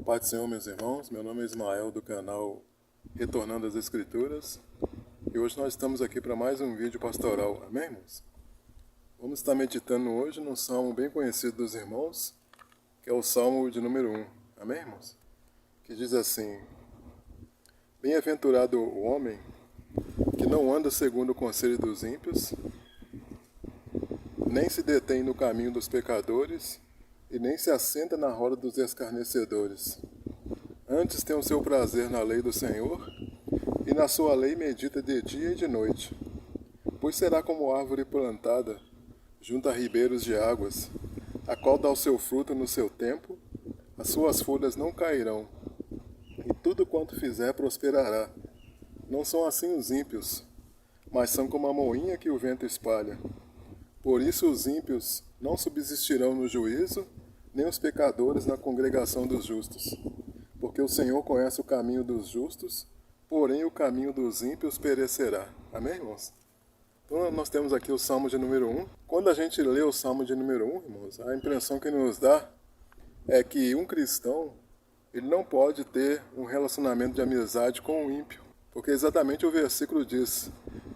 Pai do Senhor, meus irmãos, meu nome é Ismael do canal Retornando às Escrituras e hoje nós estamos aqui para mais um vídeo pastoral, amém, irmãos? Vamos estar meditando hoje num salmo bem conhecido dos irmãos, que é o salmo de número 1, amém, irmãos? Que diz assim: Bem-aventurado o homem que não anda segundo o conselho dos ímpios, nem se detém no caminho dos pecadores, e nem se assenta na roda dos escarnecedores. Antes tem o seu prazer na lei do Senhor, e na sua lei medita de dia e de noite. Pois será como árvore plantada junto a ribeiros de águas, a qual dá o seu fruto no seu tempo, as suas folhas não cairão, e tudo quanto fizer prosperará. Não são assim os ímpios, mas são como a moinha que o vento espalha. Por isso os ímpios não subsistirão no juízo, nem os pecadores na congregação dos justos. Porque o Senhor conhece o caminho dos justos, porém o caminho dos ímpios perecerá. Amém, irmãos? Então nós temos aqui o Salmo de número 1. Quando a gente lê o Salmo de número 1, irmãos, a impressão que nos dá é que um cristão ele não pode ter um relacionamento de amizade com o ímpio. Porque exatamente o versículo diz: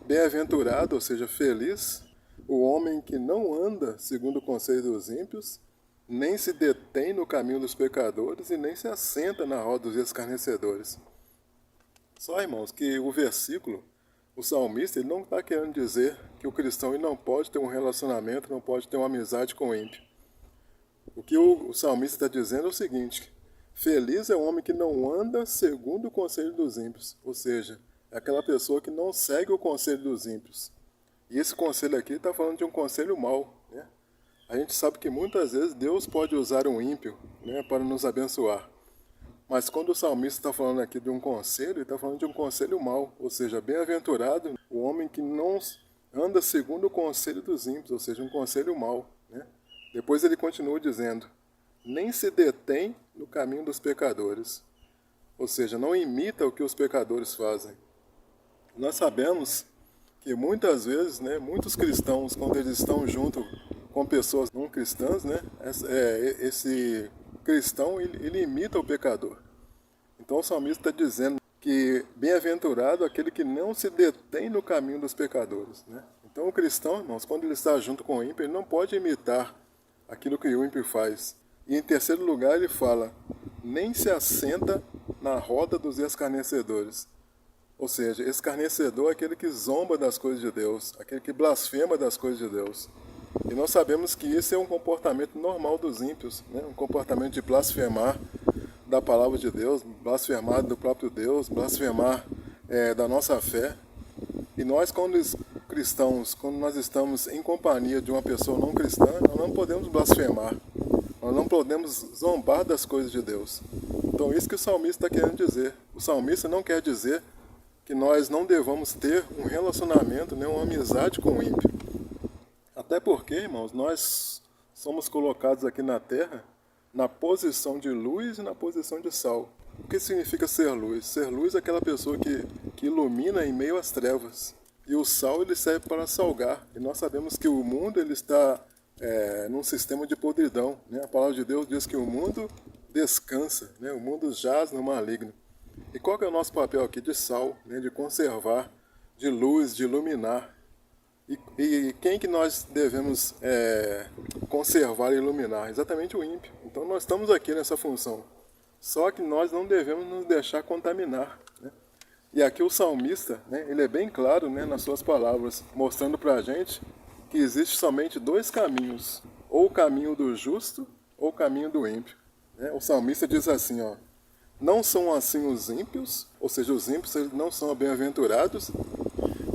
Bem-aventurado, ou seja, feliz, o homem que não anda segundo o conselho dos ímpios, nem se detém no caminho dos pecadores e nem se assenta na roda dos escarnecedores. Só, irmãos, que o versículo, o salmista, ele não está querendo dizer que o cristão ele não pode ter um relacionamento, não pode ter uma amizade com o ímpio. O que o salmista está dizendo é o seguinte: feliz é o homem que não anda segundo o conselho dos ímpios, ou seja, é aquela pessoa que não segue o conselho dos ímpios. E esse conselho aqui está falando de um conselho mau, né? A gente sabe que muitas vezes Deus pode usar um ímpio, né, para nos abençoar. Mas quando o salmista está falando aqui de um conselho, ele está falando de um conselho mau. Ou seja, bem-aventurado o homem que não anda segundo o conselho dos ímpios, ou seja, um conselho mau, né? Depois ele continua dizendo: nem se detém no caminho dos pecadores. Ou seja, não imita o que os pecadores fazem. Nós sabemos que muitas vezes, né, muitos cristãos, quando eles estão junto com pessoas não cristãs, né, esse cristão ele imita o pecador. Então o salmista está dizendo que bem-aventurado aquele que não se detém no caminho dos pecadores, né? Então o cristão, irmãos, quando ele está junto com o ímpio, ele não pode imitar aquilo que o ímpio faz. E em terceiro lugar ele fala: nem se assenta na roda dos escarnecedores. Ou seja, escarnecedor é aquele que zomba das coisas de Deus, aquele que blasfema das coisas de Deus. E nós sabemos que esse é um comportamento normal dos ímpios, né? Um comportamento de blasfemar da palavra de Deus, blasfemar do próprio Deus, blasfemar da nossa fé. E nós, quando cristãos, quando nós estamos em companhia de uma pessoa não cristã, nós não podemos blasfemar, nós não podemos zombar das coisas de Deus. Então isso que o salmista está querendo dizer. O salmista não quer dizer que nós não devamos ter um relacionamento, né, uma amizade com o ímpio. Até porque, irmãos, nós somos colocados aqui na terra na posição de luz e na posição de sal. O que significa ser luz? Ser luz é aquela pessoa que ilumina em meio às trevas. E o sal ele serve para salgar. E nós sabemos que o mundo ele está num sistema de podridão, né? A palavra de Deus diz que o mundo descansa, né? O mundo jaz no maligno. E qual que é o nosso papel aqui de sal, né? De conservar, de luz, de iluminar? E quem que nós devemos conservar e iluminar? Exatamente o ímpio. Então nós estamos aqui nessa função. Só que nós não devemos nos deixar contaminar, né? E aqui o salmista, né, ele é bem claro, né, nas suas palavras, mostrando para a gente que existe somente dois caminhos. Ou o caminho do justo, ou o caminho do ímpio, né? O salmista diz assim, ó: não são assim os ímpios, ou seja, os ímpios eles não são bem-aventurados,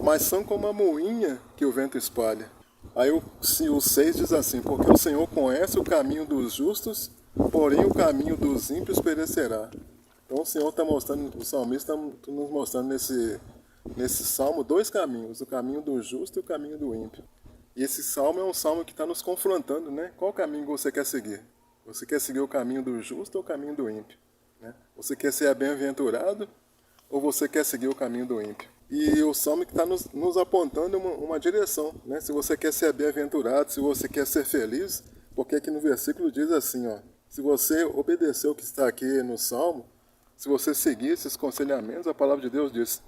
mas são como a moinha que o vento espalha. Aí o 6 diz assim: porque o Senhor conhece o caminho dos justos, porém o caminho dos ímpios perecerá. Então o Senhor está mostrando, o salmista está nos mostrando nesse salmo dois caminhos, o caminho do justo e o caminho do ímpio. E esse salmo é um salmo que está nos confrontando, né? Qual caminho você quer seguir? Você quer seguir o caminho do justo ou o caminho do ímpio, né? Você quer ser bem-aventurado ou você quer seguir o caminho do ímpio? E o salmo que está nos apontando uma direção, né? Se você quer ser bem-aventurado, se você quer ser feliz, porque aqui no versículo diz assim, ó: Se você obedecer o que está aqui no Salmo, se você seguir esses conselhamentos, a palavra de Deus diz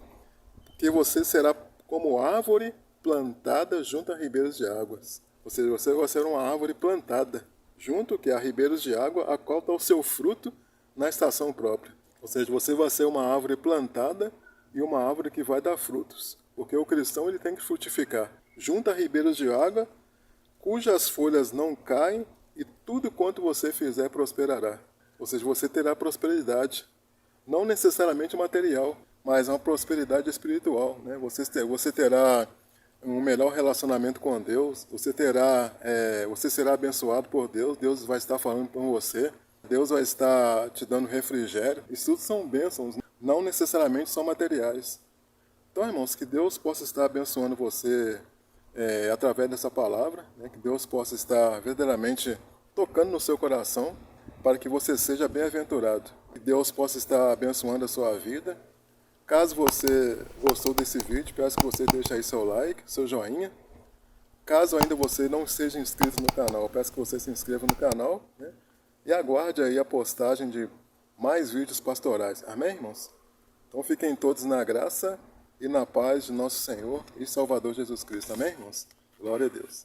que você será como árvore plantada junto a ribeiros de águas. Ou seja, você vai ser uma árvore plantada junto que a ribeiros de água, a qual dá o seu fruto na estação própria. Ou seja, você vai ser uma árvore plantada e uma árvore que vai dar frutos. Porque o cristão ele tem que frutificar junto a ribeiros de água, cujas folhas não caem e tudo quanto você fizer prosperará. Ou seja, você terá prosperidade. Não necessariamente material, mas uma prosperidade espiritual. Né? Você terá um melhor relacionamento com Deus, você será abençoado por Deus, Deus vai estar falando com você, Deus vai estar te dando refrigério. Isso tudo são bênçãos, não necessariamente são materiais. Então, irmãos, que Deus possa estar abençoando você através dessa palavra, né? Que Deus possa estar verdadeiramente tocando no seu coração para que você seja bem-aventurado. Que Deus possa estar abençoando a sua vida. Caso você gostou desse vídeo, peço que você deixe aí seu like, seu joinha. Caso ainda você não seja inscrito no canal, peço que você se inscreva no canal, né? E aguarde aí a postagem de mais vídeos pastorais. Amém, irmãos? Então fiquem todos na graça e na paz de nosso Senhor e Salvador Jesus Cristo. Amém, irmãos? Glória a Deus.